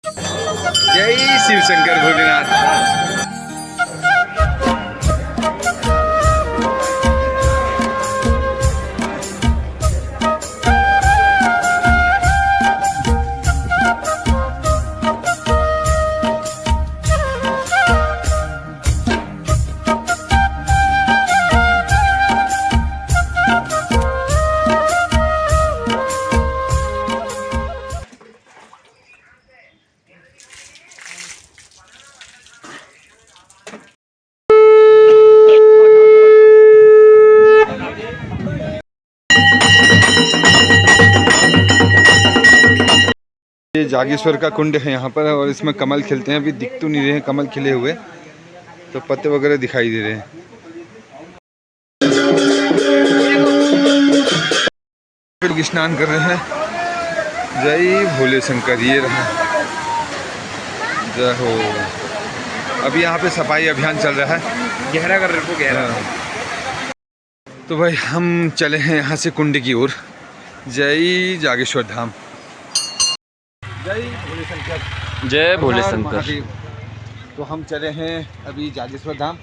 जय शिव शंकर भोलेनाथ। ये जागेश्वर का कुंड है यहाँ पर, और इसमें कमल खिलते हैं। अभी दिख तो नहीं रहे हैं कमल खिले हुए, तो पत्ते वगैरह दिखाई दे रहे हैं। फिर स्नान कर रहे हैं। जय भोले शंकर। ये रहा, जय हो। अभी यहाँ पे सफाई अभियान चल रहा है। गहरा कर रहे हो, गहरा। तो भाई हम चले हैं यहाँ से कुंड की ओर। जय जागेश्वर धाम। जय भोले शंकर। जय भोले शंकर। तो हम चले हैं अभी जागेश्वर धाम।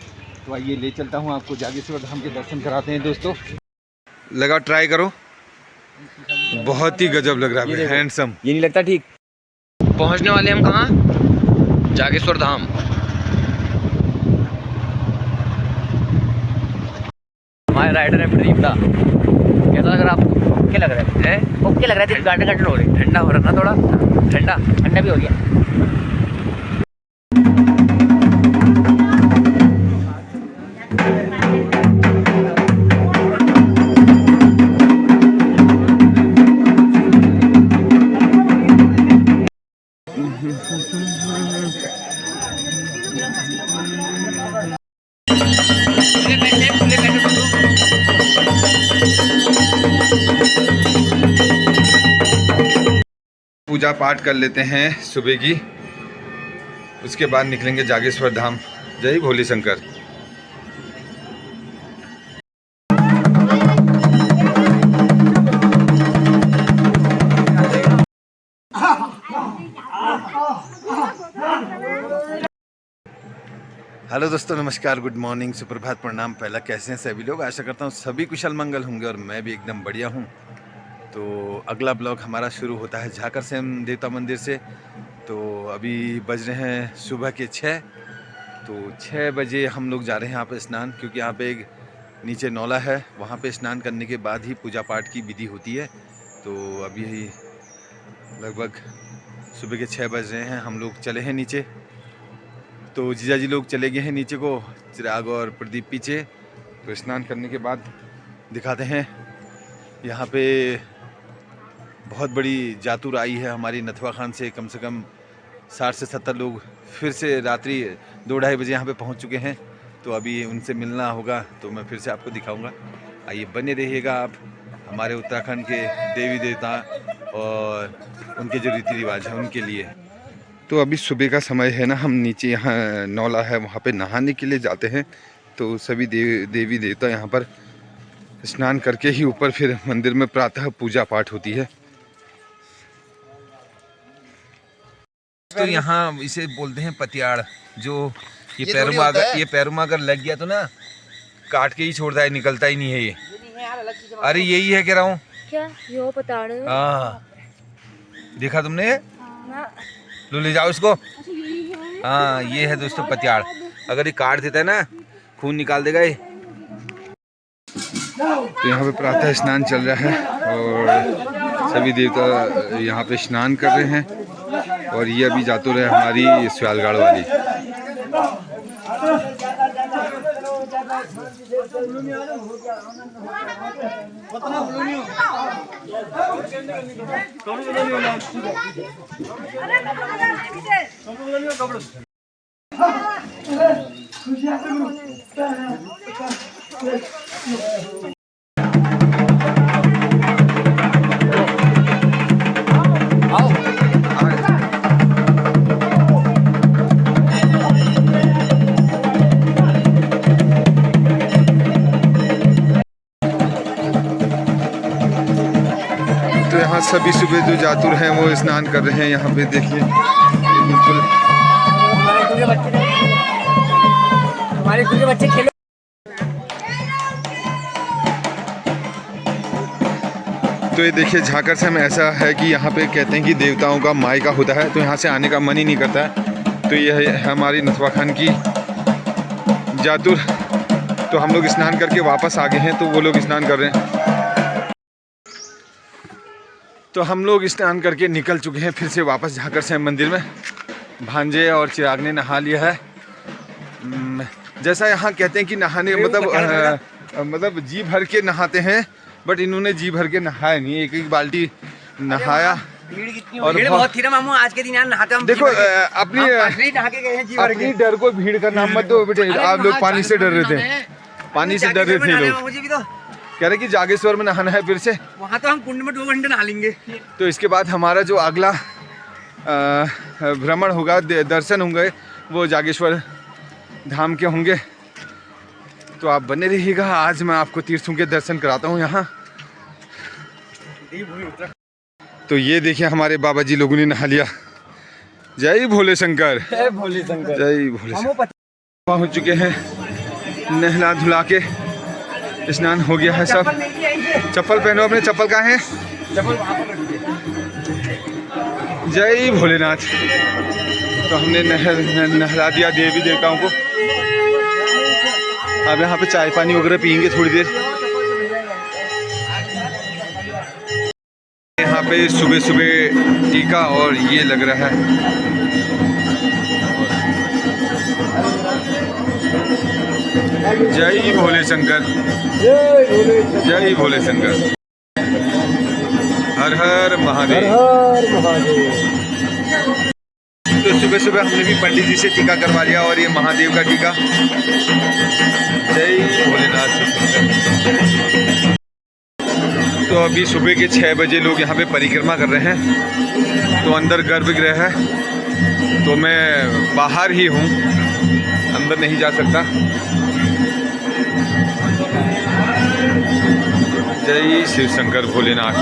तो आइए ले चलता हूँ आपको जागेश्वर धाम के दर्शन कराते हैं दोस्तों। लगा, ट्राई करो। बहुत ही गजब लग रहा है, हैंडसम। ये नहीं लगता ठीक। पहुंचने वाले हम कहाँ? जागेश्वर धाम। हमारे राइडर है प्रदीप दा। कैसा लग रहा है आपको? ओके लग रहा है? ओके लग रहा है। गार्डन गार्डन हो रही है। ठंडा हो रहा है ना थोड़ा? ठंडा ठंडा भी हो गया। पूजा पाठ कर लेते हैं सुबह की, उसके बाद निकलेंगे जागेश्वर धाम। जय भोले शंकर। हेलो दोस्तों, नमस्कार, गुड मॉर्निंग, सुप्रभात, प्रणाम। पहला कैसे हैं सभी लोग? आशा करता हूँ सभी कुशल मंगल होंगे और मैं भी एकदम बढ़िया हूँ। तो अगला ब्लॉग हमारा शुरू होता है झाकर से देवता मंदिर से। तो अभी बज रहे हैं सुबह के 6। तो 6 बजे हम लोग जा रहे हैं यहाँ पे स्नान, क्योंकि यहाँ पे एक नीचे नौला है, वहाँ पे स्नान करने के बाद ही पूजा पाठ की विधि होती है। तो अभी लगभग सुबह के 6 बज रहे हैं, हम लोग चले हैं नीचे। तो जीजा जी लोग चले गए हैं नीचे को, चिराग और प्रदीप पीछे। तो स्नान करने के बाद दिखाते हैं। यहाँ पे बहुत बड़ी जातुर आई है हमारी नथवा खान से। कम 60 से 70 लोग फिर से रात्रि 2-2:30 बजे यहाँ पे पहुँच चुके हैं। तो अभी उनसे मिलना होगा, तो मैं फिर से आपको दिखाऊंगा। आइए बने रहिएगा आप हमारे उत्तराखंड के देवी देवता और उनके जो रीति रिवाज हैं उनके लिए। तो अभी सुबह का समय है ना, हम नीचे यहाँ नौला है वहाँ पे नहाने के लिए जाते हैं। तो सभी देवी देवता यहाँ पर स्नान करके ही ऊपर फिर मंदिर में प्रातः पूजा पाठ होती है। तो यहाँ इसे बोलते हैं पतियाड़। जो ये पैरों में अगर लग गया तो ना काट के ही छोड़ता है, निकलता ही नहीं है ये। अरे यही है कह रहा हूँ। क्या यो पताड़? हाँ, देखा तुमने? लो ले जाओ इसको। हाँ, ये है दोस्तों पतियाड़। अगर ये काट देता है ना, खून निकाल देगा ये। तो यहाँ पे प्रातः स्नान चल रहा है और सभी देवता यहाँ पे स्नान कर रहे हैं। और ये अभी जातुर है हमारी स्यालगाड़ वाली। तो यहाँ सभी सुबह जो जातुर हैं वो स्नान कर रहे हैं। यहाँ पे देखिए बिल्कुल हमारे स्कूल के बच्चे खेलो। तो ये देखिए झाकर से हम ऐसा है कि यहाँ पे कहते हैं कि देवताओं का मायका होता है, तो यहाँ से आने का मन ही नहीं करता है। तो ये है हमारी नथवा खान की जातुर। तो हम लोग स्नान करके वापस आ गए हैं, तो वो लोग स्नान कर रहे हैं। तो हम लोग स्नान करके निकल चुके हैं फिर से वापस झाकर से मंदिर में। भांजे और चिराग ने नहा लिया है। जैसा यहाँ कहते हैं कि नहाने मतलब जी भर के नहाते हैं, बट इन्होंने जी भर के नहाया नहीं, एक एक बाल्टी नहाया। भीड़ कितनी और भीड़ बहुत थी ना मामू, आज के दिन यहाँ नहाते हम। देखो अपनी डर को भीड़ का नाम मत दो बेटे। आप लोग पानी से डर रहे थे, पानी से डर रहे थे लोग। मुझे भी तो कह रहे कि जागेश्वर में नहाना है फिर से। वहाँ तो हम कुंड में 2 घंटे नहा लेंगे। तो इसके बाद हमारा जो अगला भ्रमण होगा, दर्शन होंगे, वो जागेश्वर धाम के होंगे। तो आप बने रहिएगा, आज मैं आपको तीर्थों के दर्शन कराता हूँ यहाँ। तो ये देखिए हमारे बाबा जी लोगों ने नहा लिया। जय भोले शंकर, जय भोले शंकर, जय भोले शंकर। पहुँच चुके हैं, नहला धुला के स्नान हो गया है सब। चप्पल पहनो अपने, चप्पल कहाँ है? जय भोलेनाथ। तो हमने नहला दिया देवी देवताओं को। अब यहाँ पे चाय पानी वगैरह पियेंगे थोड़ी देर। यहाँ पे सुबह सुबह टीका और ये लग रहा है। जय भोले शंकर, जय भोले शंकर। हर हर महादेव। तो सुबह सुबह हमने भी पंडित जी से टीका करवा लिया, और ये महादेव का टीका। जय भोलेनाथ। तो अभी सुबह के 6 बजे लोग यहाँ पे परिक्रमा कर रहे हैं। तो अंदर गर्भगृह है, तो मैं बाहर ही हूँ, अंदर नहीं जा सकता। जय शिव शंकर भोलेनाथ।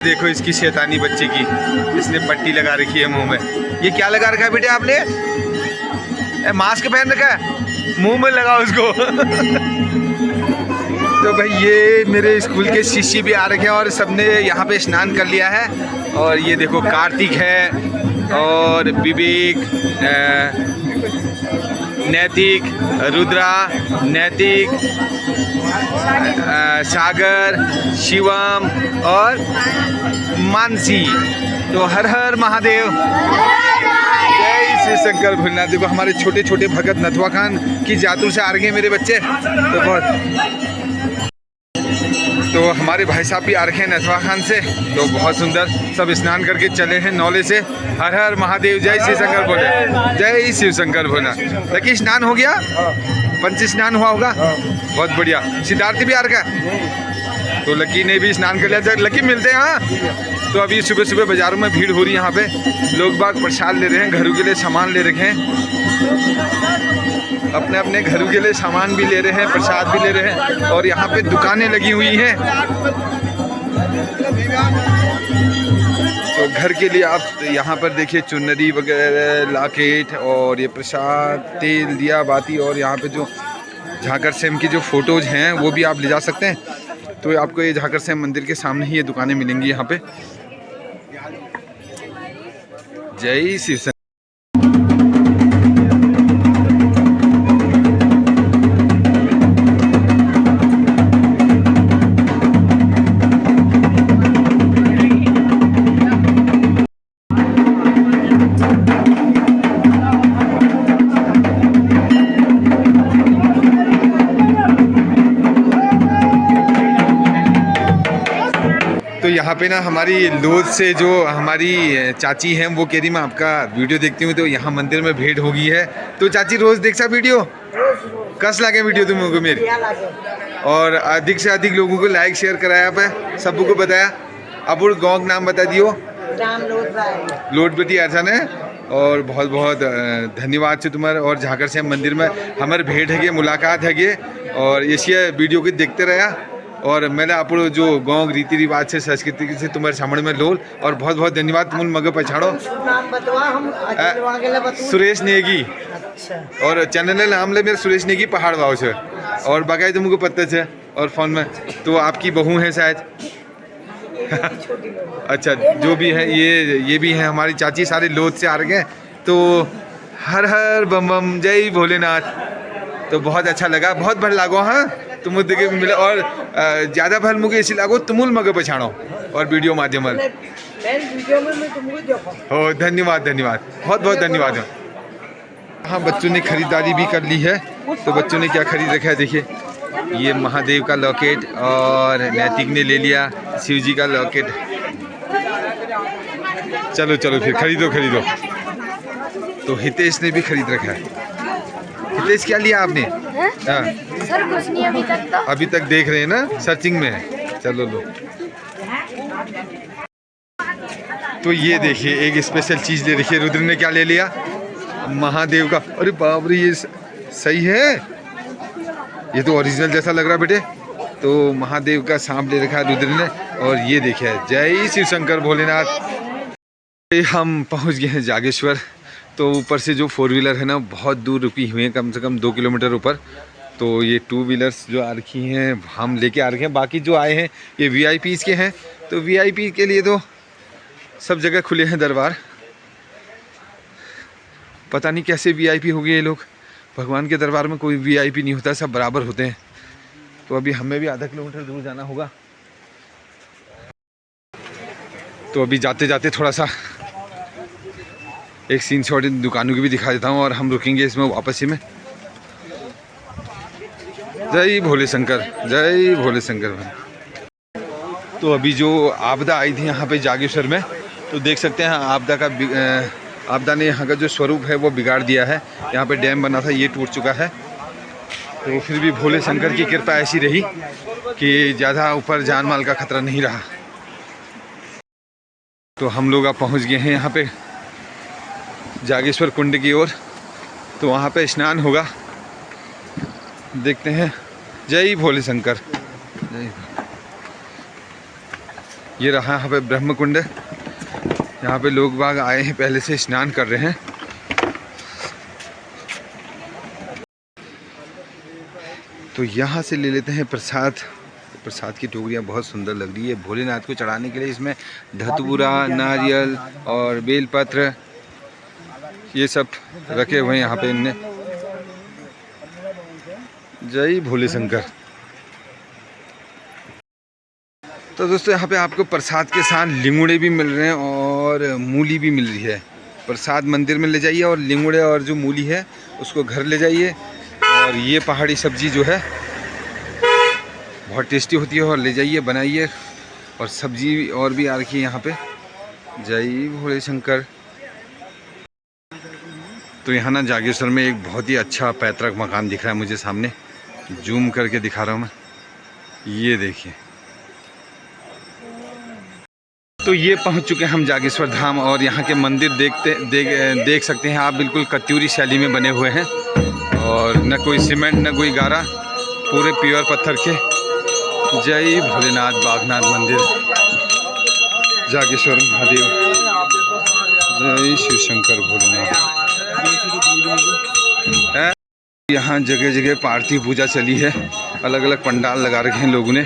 देखो इसकी शैतानी बच्चे की, इसने पट्टी लगा रखी है मुंह में। ये क्या लगा रखा है बेटे आपने? मास्क पहन रखा है, मुंह में लगाओ उसको। तो भाई ये मेरे स्कूल के शिष्य भी आ रखे हैं, और सबने यहाँ पे स्नान कर लिया है। और ये देखो कार्तिक है, और विवेक, नैतिक, रुद्रा, नैतिक, सागर, शिवम और मानसी। तो हर हर महादेव, जय श्री शंकर भोलेनाथ। देखो हमारे छोटे छोटे भगत नथवा खान की जातुर से आ रहे हैं मेरे बच्चे। तो बहुत, तो हमारे भाई साहब भी आ रखे हैं नथवा खान से। तो बहुत सुंदर, सब स्नान करके चले हैं नौले से। हर हर महादेव, जय श्री शंकर भोले, जय शिव शंकर भोलेनाथ। लकी स्नान हो गया, पंच स्नान हुआ होगा, बहुत बढ़िया। सिद्धार्थ भी आ रखा है, तो लकी ने भी स्नान कर लिया। लकी मिलते हैं। हाँ, तो अभी सुबह सुबह बाज़ारों में भीड़ हो रही है। यहाँ पे लोग बाग प्रसाद ले रहे हैं, घरों के लिए सामान ले रखे हैं, अपने अपने घरों के लिए सामान भी ले रहे हैं, प्रसाद भी ले रहे हैं। और यहाँ पे दुकानें लगी हुई हैं, तो घर के लिए आप यहाँ पर देखिए चुनरी वगैरह, लॉकेट, और ये प्रसाद, तेल, दिया बाती। और यहाँ पे जो झाकर सेम की जो फ़ोटोज़ हैं वो भी आप ले जा सकते हैं। तो आपको ये झाकर सेम मंदिर के सामने ही ये दुकानें मिलेंगी यहाँ पे। जय शिव शंकर। यहाँ यहाँ पे ना हमारी लोध से जो हमारी चाची हैं वो कह रही मैं आपका वीडियो देखती हूँ तो यहाँ मंदिर में भेंट हो गई है। तो चाची रोज देखसा वीडियो कस लागे वीडियो तुम को मेरी और अधिक से अधिक लोगों को लाइक शेयर कराया पे सबको बताया। अब वो गाँव का नाम बता दियो। लोटपति अर्चन है और बहुत बहुत धन्यवाद से तुम्हारे और झाकर से मंदिर में हमारे भेंट है मुलाकात है और इसी वीडियो को देखते रहा और मैंने आप जो गाँव रीति रिवाज से संस्कृति से तुम्हारे सामने में लोल और बहुत बहुत धन्यवाद तुम मगे पछाड़ो। सुरेश नेगी और चैनल नाम ले मेरे सुरेश नेगी पहाड़ भाव से और बाकी तुमको पता है और फोन में तो आपकी बहू है शायद। अच्छा जो भी है ये भी है हमारी चाची सारे लोध से आ रहे हैं तो हर हर बम बम जय भोलेनाथ। तो बहुत अच्छा लगा बहुत भर लागो। हाँ तुम देखे मिले और ज़्यादा भर मुझे ऐसी लागो तुमुल मगे पछाड़ो और वीडियो माध्यम हो। धन्यवाद धन्यवाद बहुत बहुत धन्यवाद। हाँ बच्चों ने खरीदारी भी कर ली है तो बच्चों ने क्या खरीद रखा है देखिए ये महादेव का लॉकेट और नैतिक ने ले लिया शिव जी का लॉकेट। चलो चलो फिर खरीदो खरीदो। तो हितेश ने भी खरीद रखा है। हितेश क्या लिया आपने? हाँ सर कुछ नहीं अभी तक देख रहे हैं ना सर्चिंग में है। चलो लो। तो ये देखिए एक स्पेशल चीज़ ले देखिए रुद्र ने क्या ले लिया महादेव का। अरे बाप रे ये सही है ये तो ओरिजिनल जैसा लग रहा बेटे। तो महादेव का सांप ले रखा है रुद्र ने और ये देखिए जय शिव शंकर भोलेनाथ। हम पहुंच गए हैं जागेश्वर। तो ऊपर से जो 4 व्हीलर है ना बहुत दूर रुकी हुई है कम से कम 2 किलोमीटर ऊपर। तो ये 2 व्हीलर्स जो आ रखी हैं हम लेके आ रखे हैं। बाकी जो आए हैं ये VIPs के हैं। तो VIP के लिए तो सब जगह खुले हैं दरबार। पता नहीं कैसे VIP हो गए ये लोग। भगवान के दरबार में कोई VIP नहीं होता सब बराबर होते हैं। तो अभी हमें भी आधा किलोमीटर दूर जाना होगा। तो अभी जाते जाते थोड़ा सा एक सीन शॉट इन दुकानों की भी दिखा देता हूँ और हम रुकेंगे इसमें वापसी में। जय भोले शंकर जय भोले शंकर भाई। तो अभी जो आपदा आई थी यहाँ पे जागेश्वर में तो देख सकते हैं आपदा ने यहाँ का जो स्वरूप है वो बिगाड़ दिया है। यहाँ पे डैम बना था ये टूट चुका है। तो फिर भी भोले शंकर की कृपा ऐसी रही कि ज़्यादा ऊपर जान माल का खतरा नहीं रहा। तो हम लोग अब पहुँच गए हैं यहाँ पे जागेश्वर कुंड की ओर। तो वहाँ पे स्नान होगा देखते हैं। जय भोले शंकर जय। ये रहा यहाँ पे ब्रह्म कुंड। यहाँ पे लोग बाग आए हैं पहले से स्नान कर रहे हैं। तो यहाँ से ले लेते हैं प्रसाद। प्रसाद की टोकरियाँ बहुत सुंदर लग रही है भोलेनाथ को चढ़ाने के लिए। इसमें धतूरा नारियल और बेलपत्र ये सब रखे हुए हैं यहाँ पे इनने। जय भोले शंकर। तो दोस्तों यहाँ पे आपको प्रसाद के साथ लिंगुड़े भी मिल रहे हैं और मूली भी मिल रही है। प्रसाद मंदिर में ले जाइए और लिंगुड़े और जो मूली है उसको घर ले जाइए। और ये पहाड़ी सब्जी जो है बहुत टेस्टी होती है और ले जाइए बनाइए। और सब्जी और भी आ रखी है यहाँ पे। जय भोले शंकर। तो यहाँ ना जागेश्वर में एक बहुत ही अच्छा पैतृक मकान दिख रहा है मुझे सामने। जूम करके दिखा रहा हूँ मैं। ये देखिए। तो ये पहुँच चुके हैं हम जागेश्वर धाम और यहाँ के मंदिर देख सकते हैं आप बिल्कुल कत्यूरी शैली में बने हुए हैं और न कोई सीमेंट न कोई गारा पूरे प्योर पत्थर के। जय भोलेनाथ बागनाथ मंदिर जागेश्वर महादेव। जय शिव शंकर भोलेनाथ। यहाँ जगह जगह पार्थिव पूजा चली है। अलग अलग पंडाल लगा रखे हैं लोगों ने।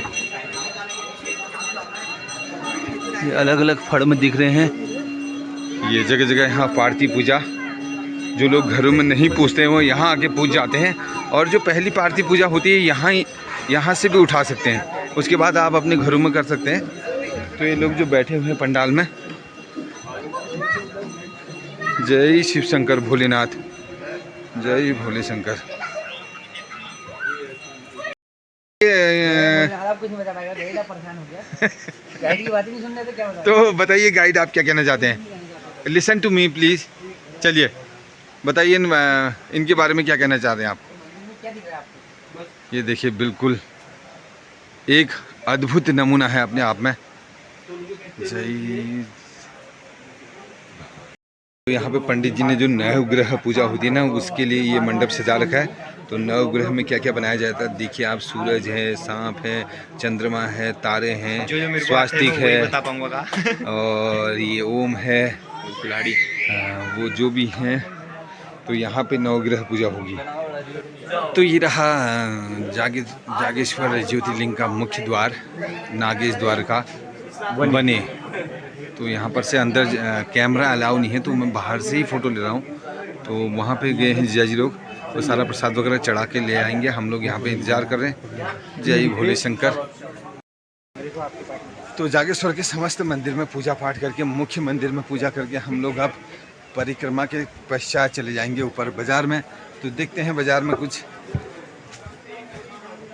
ये अलग अलग फड़ में दिख रहे हैं। ये जगह जगह यहाँ पार्थिव पूजा जो लोग घरों में नहीं पूजते हैं वो यहाँ आके पूज जाते हैं। और जो पहली पार्थिव पूजा होती है यहाँ से भी उठा सकते हैं। उसके बाद आप अपने घरों में कर सकते हैं। तो ये लोग जो बैठे हुए हैं पंडाल में। जय शिव शंकर भोलेनाथ। जय भोले शंकर। कुछ नहीं बता पाएगा, परेशान हो गया। गाइड की बात ही नहीं सुन रहे थे, क्या बता तो बताइए गाइड, आप क्या कहना चाहते हैं? Listen to me please. चलिए बताइए इनके बारे में क्या कहना चाहते हैं आप? क्या दिख रहा है आपको? ये देखिए, बिल्कुल एक अद्भुत नमूना है अपने आप में। जय। तो यहाँ पे पंडित जी ने जो नवग्रह पूजा होती है ना, उसके लिए ये मंडप सजा रखा है। तो नवग्रह में क्या क्या बनाया जाता है देखिए आप। सूरज है, सांप है, चंद्रमा है, तारे हैं, स्वास्तिक है, बता पाऊंगा और ये ओम है, कुल्हाड़ी, वो जो भी हैं। तो यहाँ पे नवग्रह पूजा होगी। तो ये रहा जागेश्वर ज्योतिर्लिंग का मुख्य द्वार, नागेश द्वार का बने। तो यहाँ पर से अंदर कैमरा अलाउ नहीं है, तो मैं बाहर से ही फ़ोटो ले रहा हूँ। तो वहाँ पे गए हैं जीजा जी लोग, तो सारा प्रसाद वगैरह चढ़ा के ले आएंगे। हम लोग यहाँ पे इंतज़ार कर रहे हैं। जय भोले शंकर। तो जागेश्वर के समस्त मंदिर में पूजा पाठ करके, मुख्य मंदिर में पूजा करके हम लोग अब परिक्रमा के पश्चात चले जाएंगे ऊपर बाज़ार में। तो देखते हैं बाज़ार में कुछ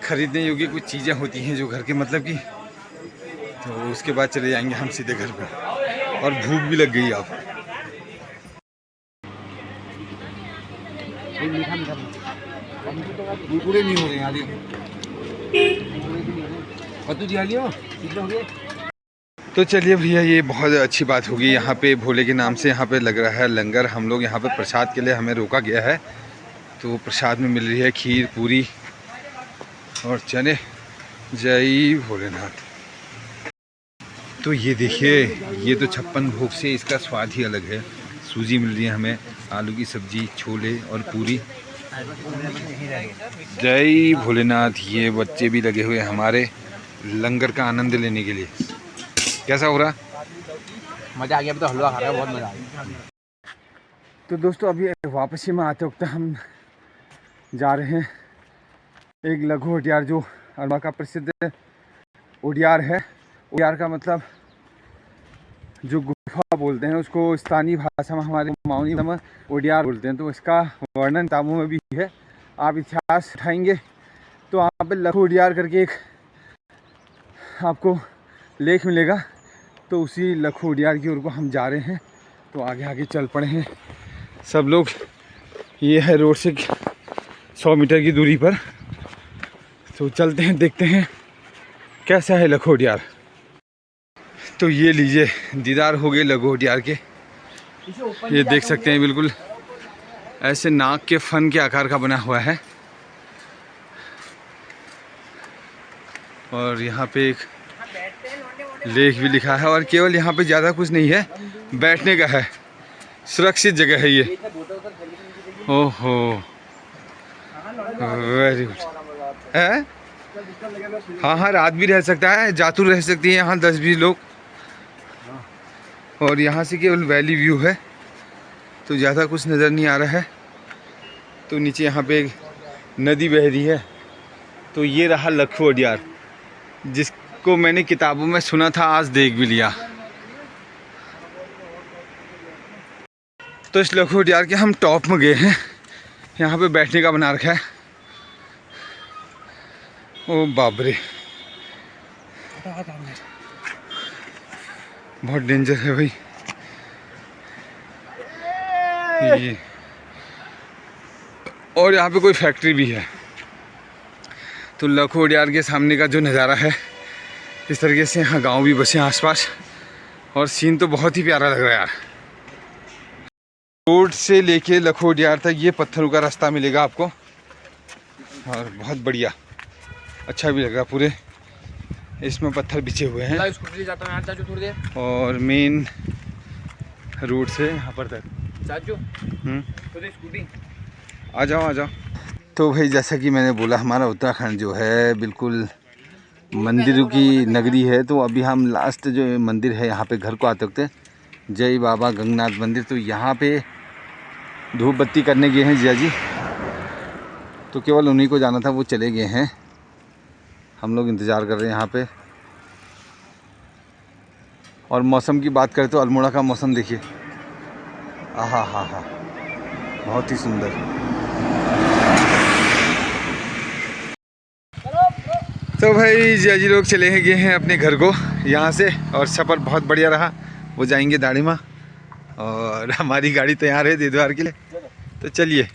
खरीदने योग्य कुछ चीज़ें होती हैं जो घर के मतलब की, तो उसके बाद चले जाएंगे हम सीधे घर पे। और भूख भी लग गई आप। पूरे नहीं हो रहे हैं तो चलिए भैया, ये बहुत अच्छी बात होगी। यहाँ पे भोले के नाम से यहाँ पे लग रहा है लंगर। हम लोग यहाँ पे प्रसाद के लिए हमें रोका गया है। तो प्रसाद में मिल रही है खीर, पूरी और चने। जय भोलेनाथ। तो ये देखिए, ये तो 56 भोग से इसका स्वाद ही अलग है। सूजी मिल रही है हमें, आलू की सब्जी, छोले और पूरी। जय भोलेनाथ। ये बच्चे भी लगे हुए हैं हमारे लंगर का आनंद लेने के लिए। कैसा हो रहा? मज़ा आ गया। अब तो हलवा खा रहा है, बहुत मज़ा आ गया। तो दोस्तों, अभी वापसी में आते वक्त हम जा रहे हैं एक लघु उडियार, जो अरबा का प्रसिद्ध उडियार है। उडियार का मतलब जो गुफा बोलते हैं उसको स्थानीय भाषा में हमारे माउनी में उडियार बोलते हैं। तो इसका वर्णन किताबों में भी है। आप इतिहास उठाएंगे तो वहाँ पे लघु उडियार करके एक आपको लेख मिलेगा। तो उसी लघु उडियार की ओर को हम जा रहे हैं। तो आगे आगे चल पड़े हैं सब लोग। ये है रोड से 100 मीटर की दूरी पर। तो चलते हैं, देखते हैं कैसा है लघु उडियार। तो ये लीजिए, दीदार हो गए लघु उडियार के। ये देख सकते हैं, बिल्कुल ऐसे नाक के फन के आकार का बना हुआ है। और यहाँ पे एक लेख भी लिखा है। और केवल यहाँ पे ज़्यादा कुछ नहीं है, बैठने का है, सुरक्षित जगह है ये। ओहो, वेरी गुड है। हाँ हाँ, रात भी रह सकता है, जातुर रह सकती है यहाँ 10-20 लोग। और यहाँ से केवल वैली व्यू है, तो ज़्यादा कुछ नज़र नहीं आ रहा है। तो नीचे यहाँ पे एक नदी बह रही है। तो ये रहा लघु उडियार, जिसको मैंने किताबों में सुना था, आज देख भी लिया। तो इस लघु उडियार के हम टॉप में गए हैं। यहाँ पे बैठने का बना रखा है। ओ बाप रे, बहुत डेंजर है भाई ये। और यहाँ पे कोई फैक्ट्री भी है। तो लघु उडियार के सामने का जो नज़ारा है, इस तरीके से यहाँ गांव भी बसे हैं आसपास। और सीन तो बहुत ही प्यारा लग रहा है यार। रोड से लेके लघु उडियार तक ये पत्थरों का रास्ता मिलेगा आपको, और बहुत बढ़िया, अच्छा भी लग रहा। पूरे इसमें पत्थर बिछे हुए हैं। और मेन रोड से यहाँ पर तक आ जाओ आ जाओ। तो भाई, जैसा कि मैंने बोला, हमारा उत्तराखंड जो है बिल्कुल मंदिरों की नगरी है। तो अभी हम लास्ट जो मंदिर है यहाँ पे घर को आते वक्त, जय बाबा गंगनाथ मंदिर, तो यहाँ पे धूप बत्ती करने गए हैं जिया जी। तो केवल उन्हीं को जाना था, वो चले गए हैं। हम लोग इंतज़ार कर रहे हैं यहाँ पे। और मौसम की बात करें तो अल्मोड़ा का मौसम देखिए, आहा हा हा, बहुत ही सुंदर। तो भाई जियाजी लोग चले गए हैं अपने घर को यहाँ से, और सफ़र बहुत बढ़िया रहा। वो जाएंगे दाढ़ी माँ और हमारी गाड़ी तैयार है देदवार के लिए, तो चलिए।